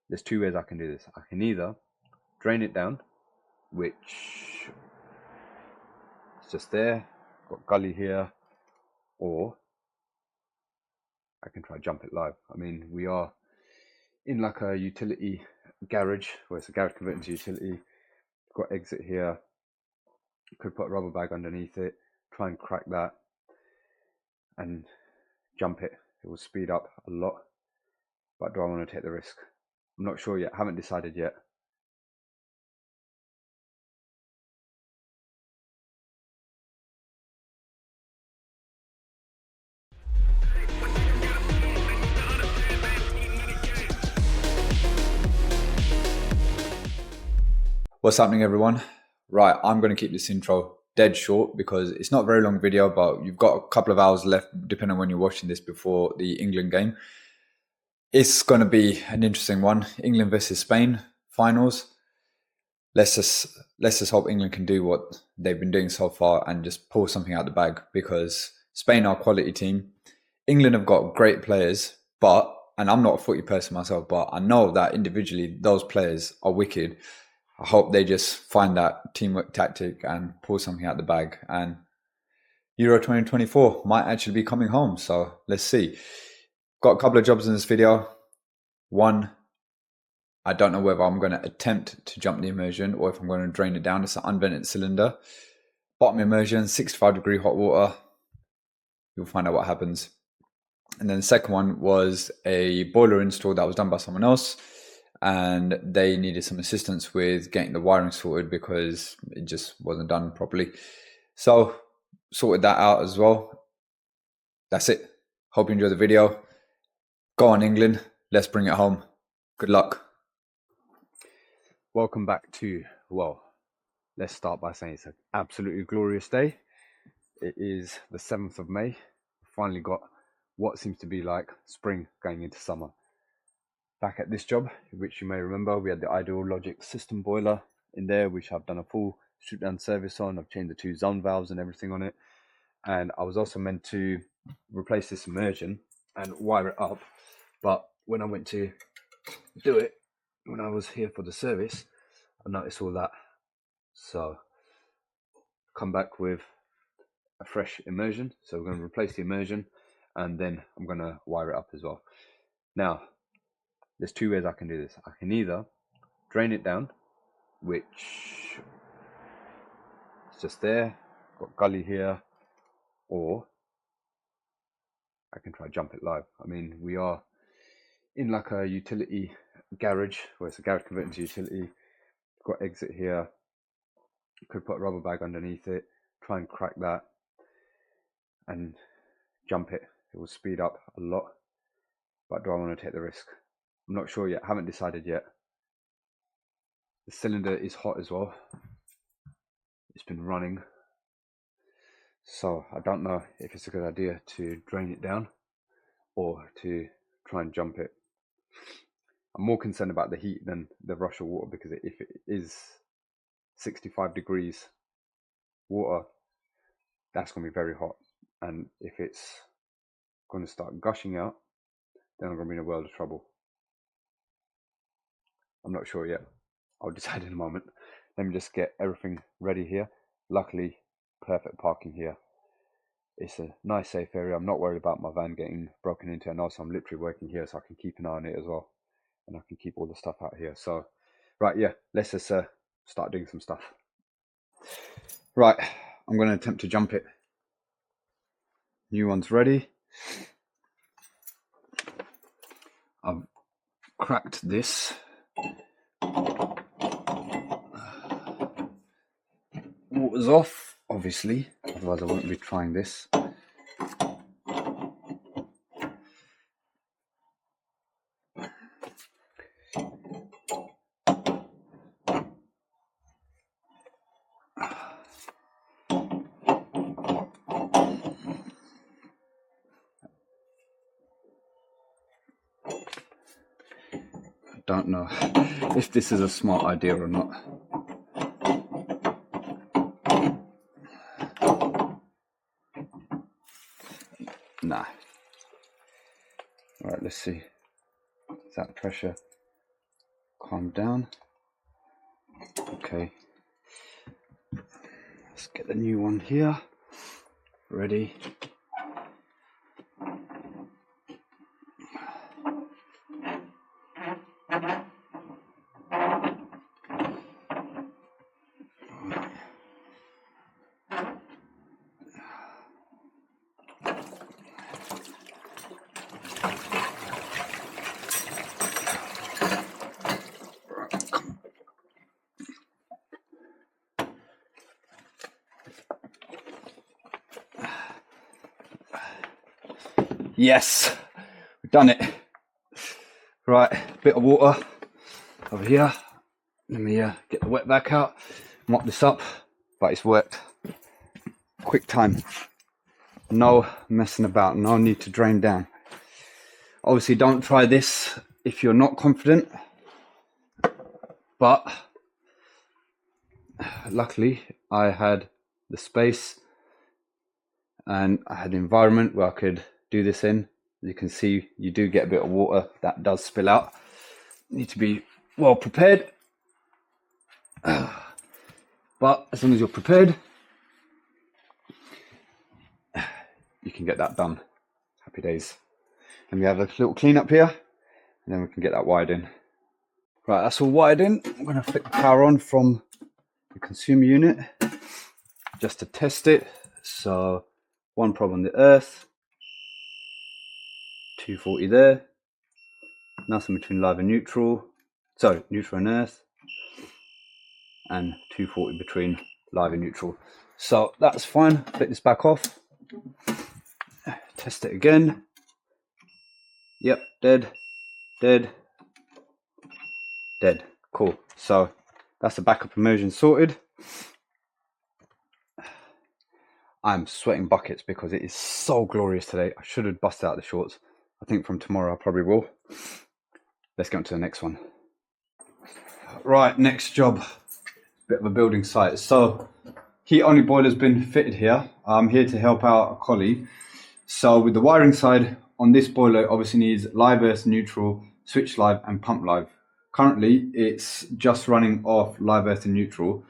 there's two ways I can do this. I can either drain it down, which is just there, got gully here, or I can try jump it live. I mean, we are in like a utility garage, where it's a garage converted into utility. Got exit here, could put a rubber bag underneath it, try and crack that and jump it. It will speed up a lot, but do I want to take the risk? I'm not sure yet, haven't decided yet. What's happening, everyone? Right, I'm going to keep this intro dead short because it's not a very long video, but you've got a couple of hours left depending on when you're watching this before the England game. It's going to be an interesting one. England versus Spain finals. Let's just hope England can do what they've been doing so far and just pull something out the bag, because Spain are a quality team. England have got great players, and I'm not a footy person myself, but I know that individually those players are wicked. I hope they just find that teamwork tactic and pull something out the bag. And Euro 2024 might actually be coming home. So let's see. Got a couple of jobs in this video. One, I don't know whether I'm going to attempt to jump the immersion or if I'm going to drain it down. It's an unvented cylinder. Bottom immersion, 65-degree hot water. You'll find out what happens. And then the second one was a boiler install that was done by someone else, and they needed some assistance with getting the wiring sorted because it just wasn't done properly. So sorted that out as well. That's it. Hope you enjoy the video. Go on, England. Let's bring it home. Good luck. Welcome back to, well, let's start by saying it's an absolutely glorious day. It is the 7th of May. We finally got what seems to be like spring going into summer. Back at this job, which you may remember, we had the Ideal Logic system boiler in there, which I've done a full strip down service on. I've changed the 2 zone valves and everything on it. And I was also meant to replace this immersion and wire it up. But when I went to do it, when I was here for the service, I noticed all that. So come back with a fresh immersion. So we're going to replace the immersion and then I'm going to wire it up as well. Now, there's two ways I can do this. I can either drain it down, which is just there, got gully here, or I can try jump it live. I mean, we are in like a utility garage, where it's a garage converted into utility. Got exit here, could put a rubber bag underneath it, try and crack that and jump it. It will speed up a lot, but do I want to take the risk? I'm not sure yet, haven't decided yet. The cylinder is hot as well. It's been running, so I don't know if it's a good idea to drain it down or to try and jump it. I'm more concerned about the heat than the rush of water, because if it is 65 degrees water, that's going to be very hot. And if it's going to start gushing out, then I'm going to be in a world of trouble. I'm not sure yet. I'll decide in a moment. Let me just get everything ready here. Luckily, perfect parking here. It's a nice safe area. I'm not worried about my van getting broken into, and also I'm literally working here, so I can keep an eye on it as well, and I can keep all the stuff out here. So right, yeah, let's just start doing some stuff. Right, I'm going to attempt to jump it. New one's ready. I've cracked this. Water's off, obviously, otherwise I wouldn't be trying this. Don't know if this is a smart idea or not. Nah. Alright, let's see. Is that pressure? calm down. Okay, let's get the new one here ready. Yes, we've done it. Right, bit of water over here. Let me get the wet back out, mop this up, but it's worked. Quick time, no messing about, no need to drain down. Obviously don't try this if you're not confident, but luckily I had the space and I had the environment where I could do this in. As you can see, you do get a bit of water that does spill out. You need to be well prepared, but as long as you're prepared, you can get that done. Happy days. And we have a little clean up here, and then we can get that wired in. Right, that's all wired in. I'm going to flick the power on from the consumer unit just to test it. So 1 probe on the earth, 240 there, nothing between live and neutral, sorry, neutral and earth, and 240 between live and neutral. So that's fine. Flick this back off, test it again. Yep, dead, dead, dead. Cool. So that's the backup immersion sorted. I'm sweating buckets because it is so glorious today. I should have busted out the shorts. I think from tomorrow I probably will. Let's get on to the next one. Right, next job. Bit of a building site. So heat only boiler's been fitted here. I'm here to help out a colleague. So with the wiring side on this boiler, it obviously needs live earth neutral, switch live and pump live. Currently it's just running off live earth and neutral,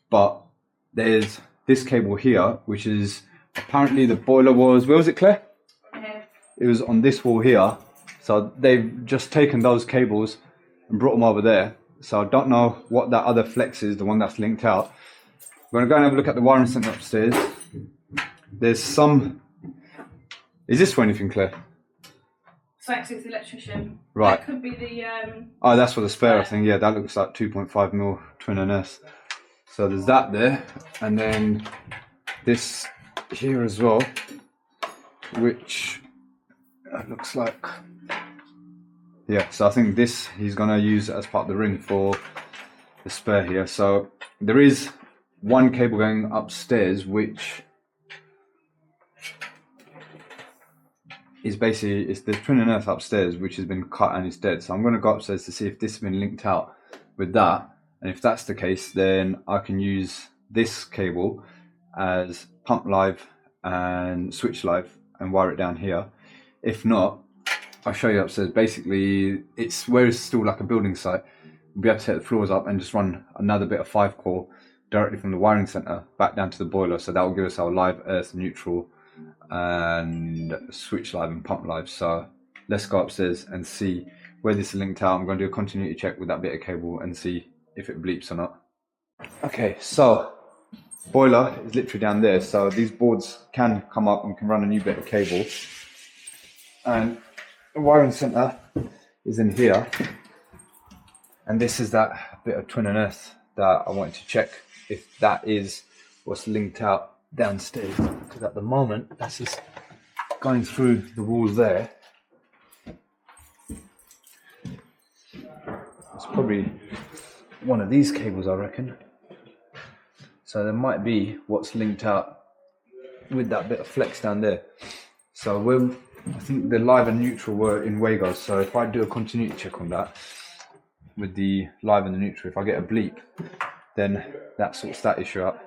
but there's this cable here, which is apparently the boiler was, where was it, Claire? It was on this wall here. So they've just taken those cables and brought them over there. So I don't know what that other flex is, the one that's linked out. We're gonna go and have a look at the wiring center upstairs. There's some, is this for anything, Claire? Flex is the electrician. Right. That could be the oh, that's for the spare, I think. Yeah, that looks like 2.5 mil twin NS. So there's that there, and then this here as well, which looks like, yeah, so I think this he's gonna use as part of the ring for the spare here. So there is one cable going upstairs, which is basically, it's the twin and earth upstairs, which has been cut and is dead. So I'm gonna go upstairs to see if this has been linked out with that. And if that's the case, then I can use this cable as pump live and switch live and wire it down here. If not, I'll show you upstairs. Basically, it's where it's still like a building site. We'll be able to set the floors up and just run another bit of 5 core directly from the wiring center back down to the boiler. So that will give us our live earth neutral and switch live and pump live. So let's go upstairs and see where this is linked out. I'm going to do a continuity check with that bit of cable and see if it bleeps or not. Okay, so boiler is literally down there, so these boards can come up and can run a new bit of cable, and the wiring center is in here, and this is that bit of twin and earth that I wanted to check if that is what's linked out downstairs, because at the moment that's just going through the walls there. It's probably one of these cables, I reckon. So there might be what's linked out with that bit of flex down there. So I think the live and neutral were in Wago. So if I do a continuity check on that with the live and the neutral, if I get a bleep, then that sorts that issue out.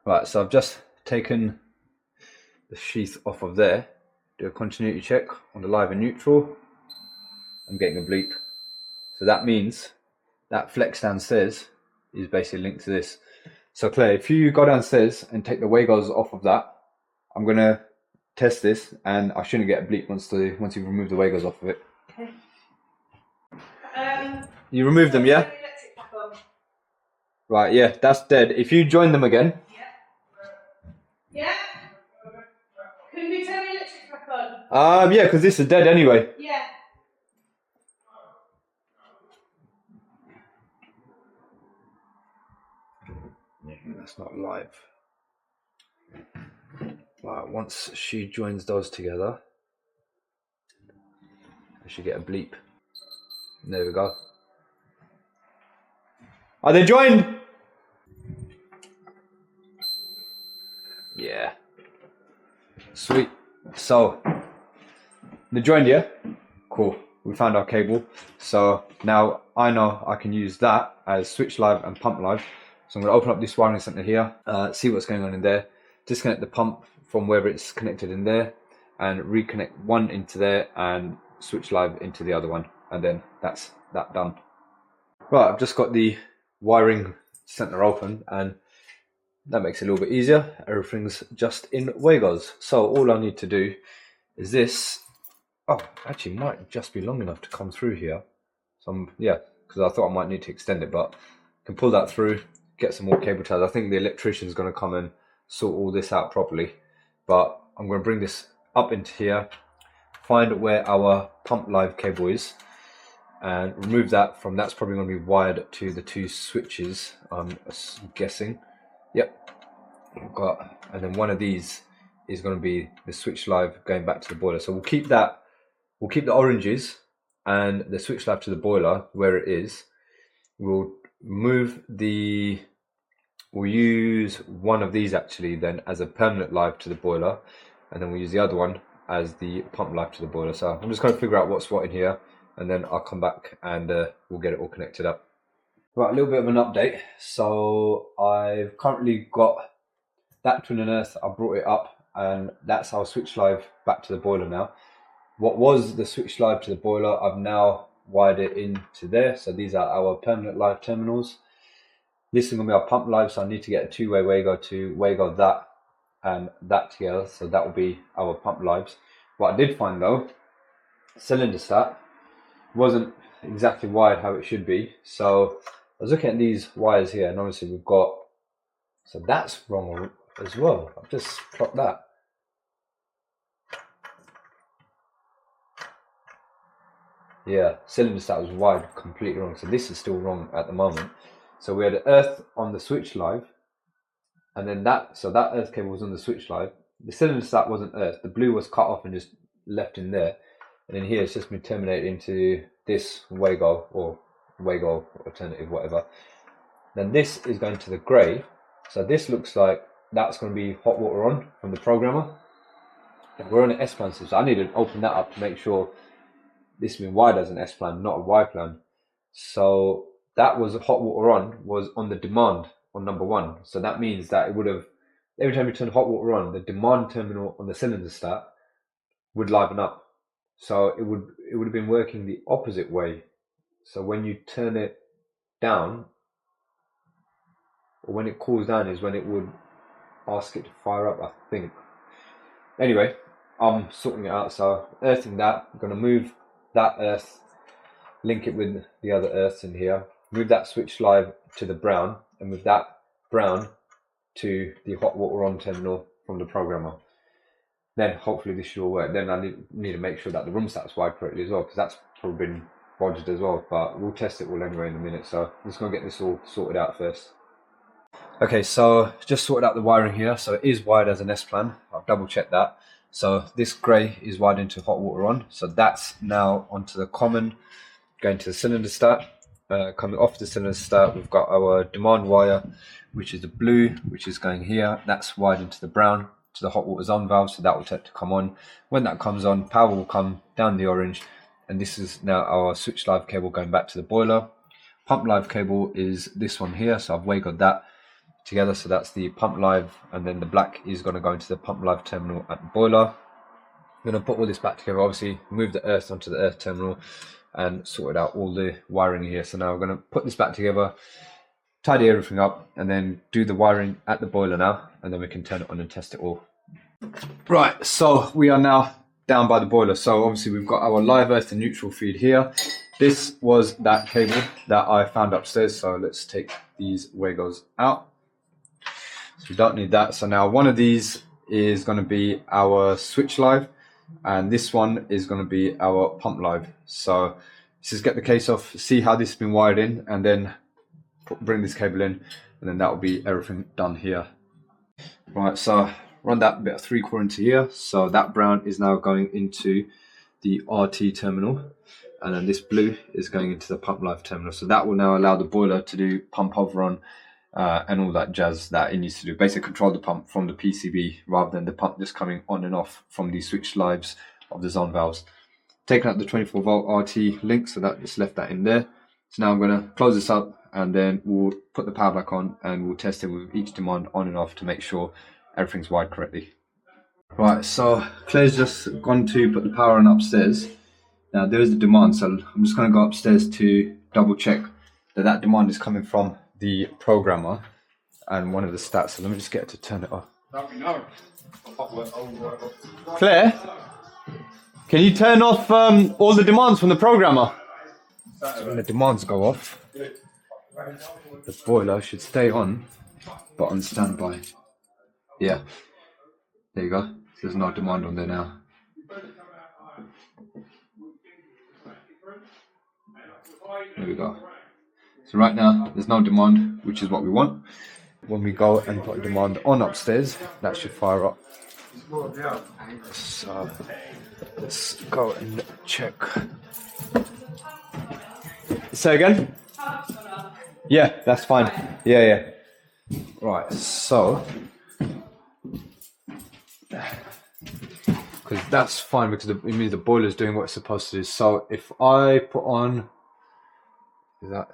Right, so I've just taken the sheath off of there, do a continuity check on the live and neutral. I'm getting a bleep. So that means that flex downstairs is basically linked to this. So Claire, if you go downstairs and take the waygos off of that, I'm gonna test this, and I shouldn't get a bleep once you remove the waygos off of it. Okay. You remove them, yeah? Turn the electric back on. Right, yeah, that's dead. If you join them again. Yeah? Can we turn the electric back on? Yeah, because this is dead anyway. Yeah. That's not live. Right, once she joins those together, I should get a bleep. There we go. Are they joined? Yeah. Sweet. So, they joined, yeah? Cool. We found our cable. So now I know I can use that as switch live and pump live. So I'm going to open up this wiring center here, see what's going on in there, disconnect the pump from wherever it's connected in there, and reconnect one into there and switch live into the other one. And then that's that done. Right, I've just got the wiring center open, and that makes it a little bit easier. Everything's just in waygos. So all I need to do is this. Oh, actually might just be long enough to come through here. So yeah, because I thought I might need to extend it, but I can pull that through, get some more cable ties. I think the electrician's going to come and sort all this out properly. But I'm going to bring this up into here, find where our pump live cable is, and remove that from, that's probably going to be wired to the two switches, I'm guessing. Yep. Got, and then one of these is going to be the switch live going back to the boiler. So we'll keep that, we'll keep the oranges and the switch live to the boiler where it is. We'll move the, we'll use one of these actually then as a permanent live to the boiler, and then we'll use the other one as the pump live to the boiler. So I'm just going to figure out what's what in here, and then I'll come back and we'll get it all connected up. Right, a little bit of an update. So I've currently got that twin and earth. I brought it up, and that's our switch live back to the boiler now. What was the switch live to the boiler, I've now wired it into there. So these are our permanent live terminals. This is going to be our pump live, so I need to get a two-way wago to wago that and that together. So that will be our pump lives. What I did find though, cylinder stat wasn't exactly wired how it should be. So I was looking at these wires here, and obviously we've got, so that's wrong as well. I've just clocked that. Yeah, cylinder stat was wired completely wrong. So this is still wrong at the moment. So we had earth on the switch live, and then that, so that earth cable was on the switch live. The cylinder stat wasn't earth. The blue was cut off and just left in there. And then here it's just been terminated into this wago, or wago alternative, whatever. Then this is going to the grey. So this looks like that's going to be hot water on from the programmer. And we're on an S-plan system, so I need to open that up to make sure this has been wired as an S-plan, not a Y plan. So that was hot water on, was on the demand on number one. So that means that it would have, every time you turn hot water on, the demand terminal on the cylinder stat would liven up. So it would have been working the opposite way. So when you turn it down, or when it cools down, is when it would ask it to fire up, I think. Anyway, I'm sorting it out. So earthing that, I'm going to move that earth, link it with the other earths in here, move that switch live to the brown, and move that brown to the hot water on terminal from the programmer. Then hopefully this should all work. Then I need to make sure that the room stat's wired correctly as well, because that's probably been bodged as well, but we'll test it all anyway in a minute. So I'm just going to get this all sorted out first. Okay, so just sorted out the wiring here. So it is wired as an S-plan. I've double checked that. So this grey is wired into hot water on. So that's now onto the common, going to the cylinder stat. Coming off the cylinder stat, we've got our demand wire, which is the blue, which is going here. That's wired into the brown, to the hot water zone valve. So that will take to come on. When that comes on, power will come down the orange. And this is now our switch live cable going back to the boiler. Pump live cable is this one here. So I've wagoed that together, so that's the pump live, and then the black is going to go into the pump live terminal at the boiler. going to put all this back together, obviously move the earth onto the earth terminal and sorted out all the wiring here. So now we're going to put this back together, tidy everything up, and then do the wiring at the boiler now, and then we can turn it on and test it all. Right, so we are now down by the boiler. So obviously we've got our live earth and neutral feed here. This was that cable that I found upstairs, so let's take these Wagos out. So we don't need that. So now one of these is going to be our switch live, and this one is going to be our pump live. So let's just get the case off, see how this has been wired in, and then bring this cable in, and then that will be everything done here. Right, so run that bit of 3/4 into here. So that brown is now going into the RT terminal, and then this blue is going into the pump live terminal. So that will now allow the boiler to do pump over on and all that jazz that it needs to do. Basically control the pump from the PCB rather than the pump just coming on and off from the switch lives of the zone valves. Taking out the 24 volt RT link, so that just left that in there. So now I'm going to close this up, and then we'll put the power back on and we'll test it with each demand on and off to make sure everything's wired correctly. Right, so Claire's just gone to put the power on upstairs. Now there is the demand, so I'm just going to go upstairs to double check that that demand is coming from the programmer and one of the stats. So let me just get it to turn it off. Claire, can you turn off all the demands from the programmer? So when the demands go off, the boiler should stay on, but on standby. Yeah, there you go. There's no demand on there now. There we go. So right now, there's no demand, which is what we want. When we go and put a demand on upstairs, that should fire up. So let's go and check. Say again? Yeah, that's fine. Yeah. Right, so because that's fine, because it means the boiler is doing what it's supposed to do. So if I put on, is that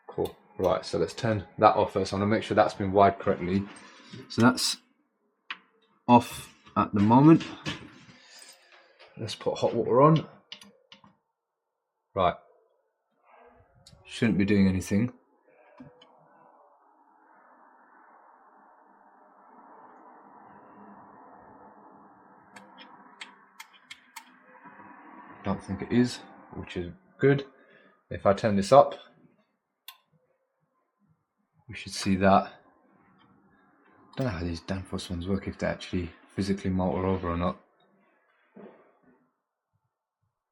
cool? Right, so let's turn that off first. I want to make sure that's been wired correctly. So that's off at the moment. Let's put hot water on. Right, shouldn't be doing anything. Don't think it is, which is good. If I turn this up, we should see that. I don't know how these Danfoss ones work, if they actually physically motor over or not.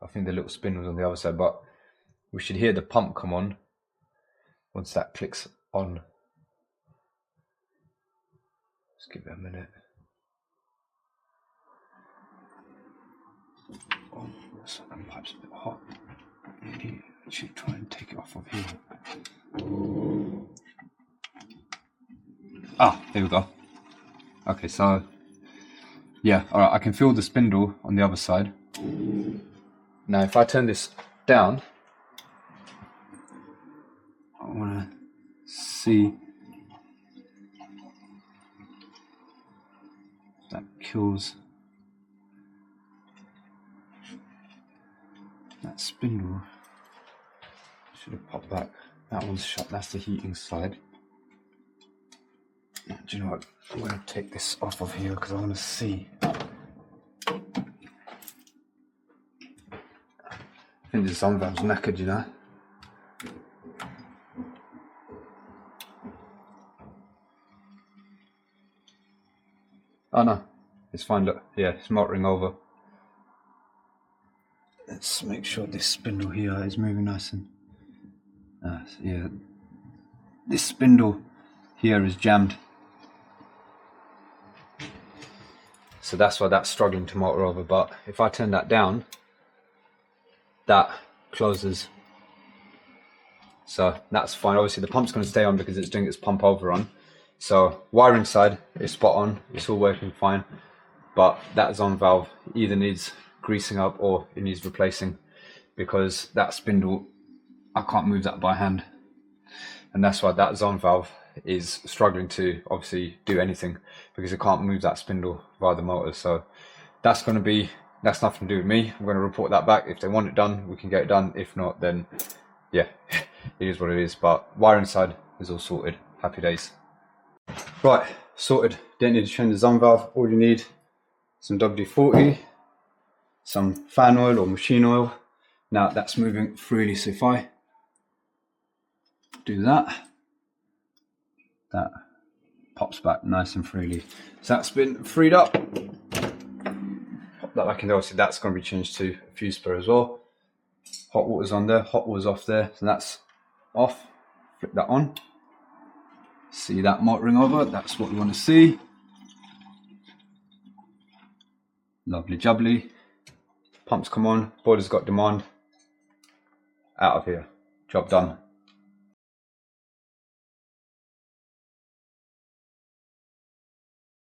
I think the little spin was on the other side, but we should hear the pump come on once that clicks on. Let's give it a minute. Oh, so that pipe's a bit hot. Maybe I should try and take it off of here. Ah, there we go. Okay, so yeah, all right, I can feel the spindle on the other side. Now, if I turn this down, I want to see that kills that spindle. Should have popped back. That one's shut. That's the heating side. Do you know what? I'm going to take this off of here because I want to see. I think the sun valve's knackered, you know. Oh no, it's fine. Look, yeah, it's motoring over. Let's make sure this spindle here is moving nice and yeah, this spindle here is jammed, so that's why that's struggling to motor over. But if I turn that down, that closes, so that's fine. Obviously the pump's going to stay on because it's doing its pump over on. So wiring side is spot on, it's all working fine, but that zone valve either needs greasing up or it needs replacing, because that spindle, I can't move that by hand, and that's why that zone valve is struggling to obviously do anything because it can't move that spindle via the motor. So that's nothing to do with me. I'm going to report that back. If they want it done, we can get it done. If not, then yeah, it is what it is. But wiring side is all sorted. Happy days. Right, sorted. Don't need to change the Zun valve. All you need, some WD-40, some fan oil or machine oil. Now that's moving freely, so if I do that, that pops back nice and freely. So that's been freed up. Pop that back in there. Obviously that's going to be changed to a fuse spur as well. Hot water's on there, hot water's off there, so that's off. Flip that on. See that motoring over, that's what we want to see. Lovely jubbly. Pumps come on, boiler's got demand. Out of here, job done.